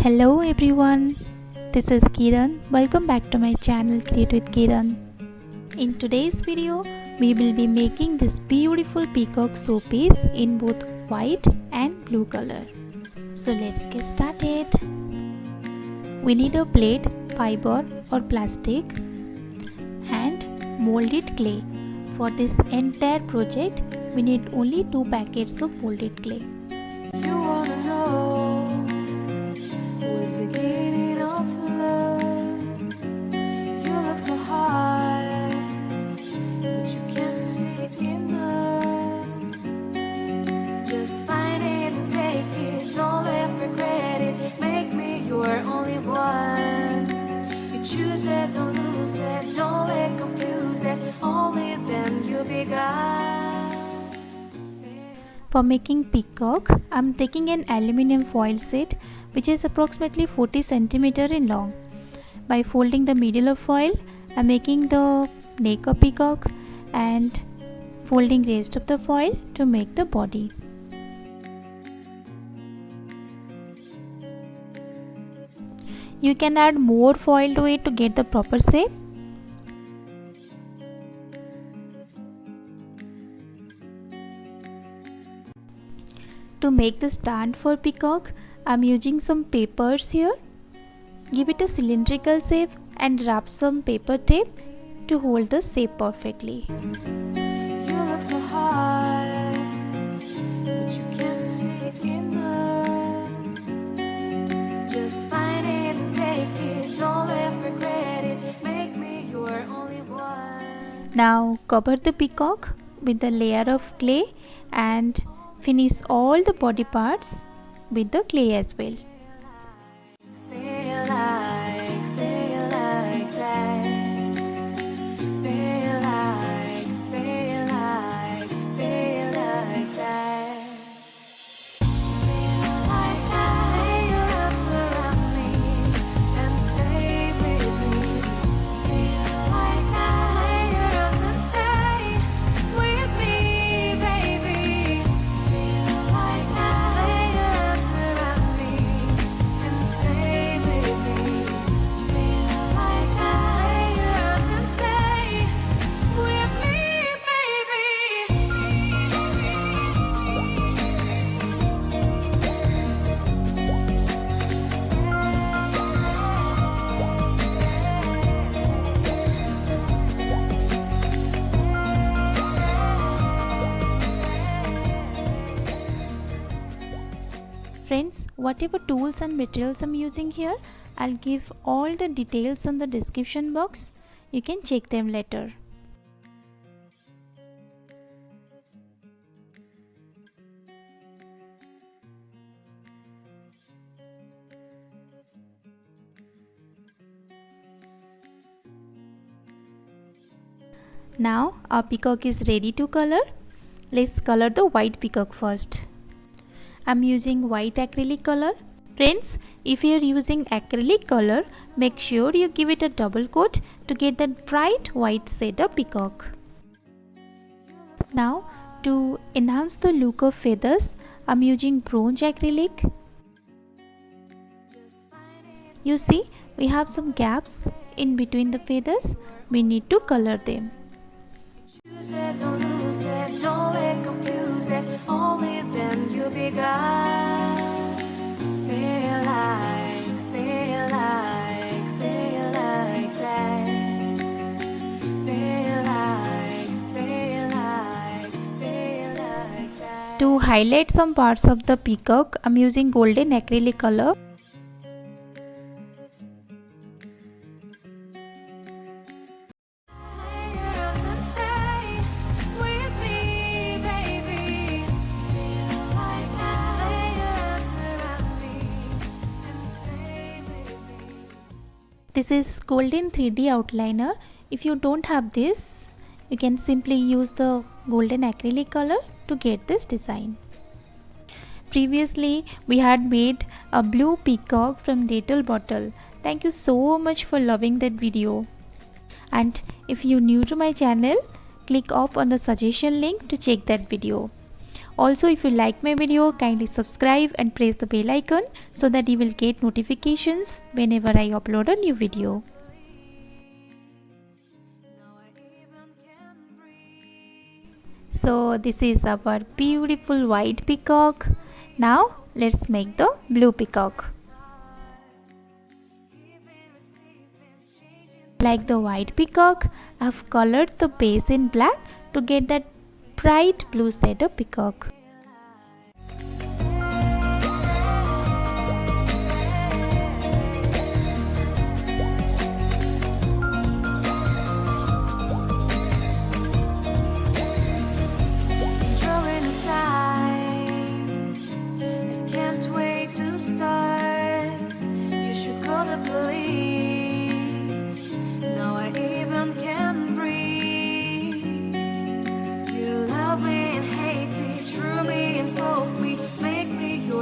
Hello everyone, this is Kiran. Welcome back to my channel Create with Kiran. In today's video, we will be making this beautiful peacock showpiece in both white and blue color. So let's get started. We need a plate, fiber or plastic and molded clay. For this entire project, we need only 2 packets of molded clay. You wanna know what's beginning of love? You look so hot, but you can't see it enough. Just find it and take it, don't ever regret it. Make me your only one. You choose it, don't lose it, don't let confuse it. Only then you'll be gone. For making peacock, I am taking an aluminium foil sheet which is approximately 40 cm in long. By folding the middle of foil, I am making the neck of peacock and folding rest of the foil to make the body. You can add more foil to it to get the proper shape. To make the stand for peacock, I am using some papers here. Give it a cylindrical shape and wrap some paper tape to hold the shape perfectly. You look so hot, but you can't see it enough. Just find it and take it, don't ever regret it. Make me your only one. Now cover the peacock with a layer of clay and finish all the body parts with the clay as well. Feel like that. Feel like that. Feel like that. Lay your arms around me and stay with me. Feel like that. Lay your arms and stay with me, baby. Feel like that. Lay your arms around me and stay with me. Feel like that. Lay your arms and stay with me, Friends, whatever tools and materials I'm using here, I'll give all the details in the description box. You can check them later. Now our peacock is ready to color. Let's color the white peacock first. I'm using white acrylic color. Friends, if you are using acrylic color, make sure you give it a double coat to get that bright white shade of peacock. Now, to enhance the look of feathers, I'm using bronze acrylic. You see, we have some gaps in between the feathers. We need to color them. choose it, don't lose it, don't let confuse it. Only then you'll be gone. Feel like that. Feel like that. To highlight some parts of the peacock, I'm using golden acrylic color. Lay your arms and stay with me, baby. Feel like that. Lay your arms around me and stay with me. This is golden 3D outliner. If you don't have this, you can simply use the golden acrylic color to get this design. Previously, we had made a blue peacock from Dettol bottle. Thank you so much for loving that video. And if you're new to my channel, click off on the suggestion link to check that video. Also, if you like my video, kindly subscribe and press the bell icon so that you will get notifications whenever I upload a new video. So this is our beautiful white peacock. Now let's make the blue peacock. Like the white peacock, I have colored the base in black to get that bright blue shade of peacock.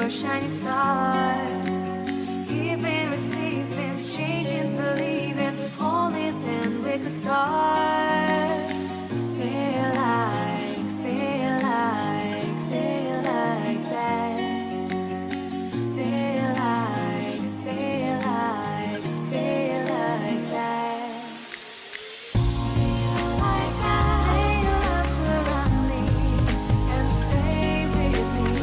Shining star, giving, receiving, changing, believing, only then we could start. Feel like that. Feel like, feel like that. Feel like that. Lay your arms around me and stay with me.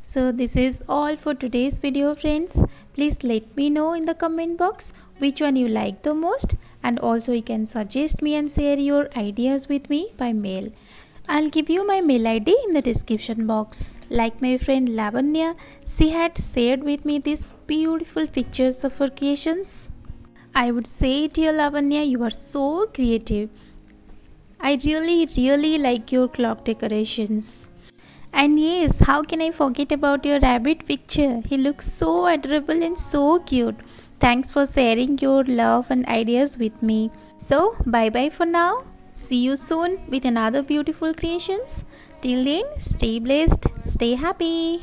So this is all for today's video, friends. Please let me know in the comment box which one you like the most, and also you can suggest me and share your ideas with me by mail. I'll give you my mail ID in the description box. Like my friend Lavanya, she had shared with me these beautiful pictures of her creations. I would say, dear Lavanya, you are so creative. I really like your clock decorations. And yes, how can I forget about your rabbit picture? He looks so adorable and so cute. Thanks for sharing your love and ideas with me. So, bye bye for now. See you soon with another beautiful creations. Till then, stay blessed, stay happy.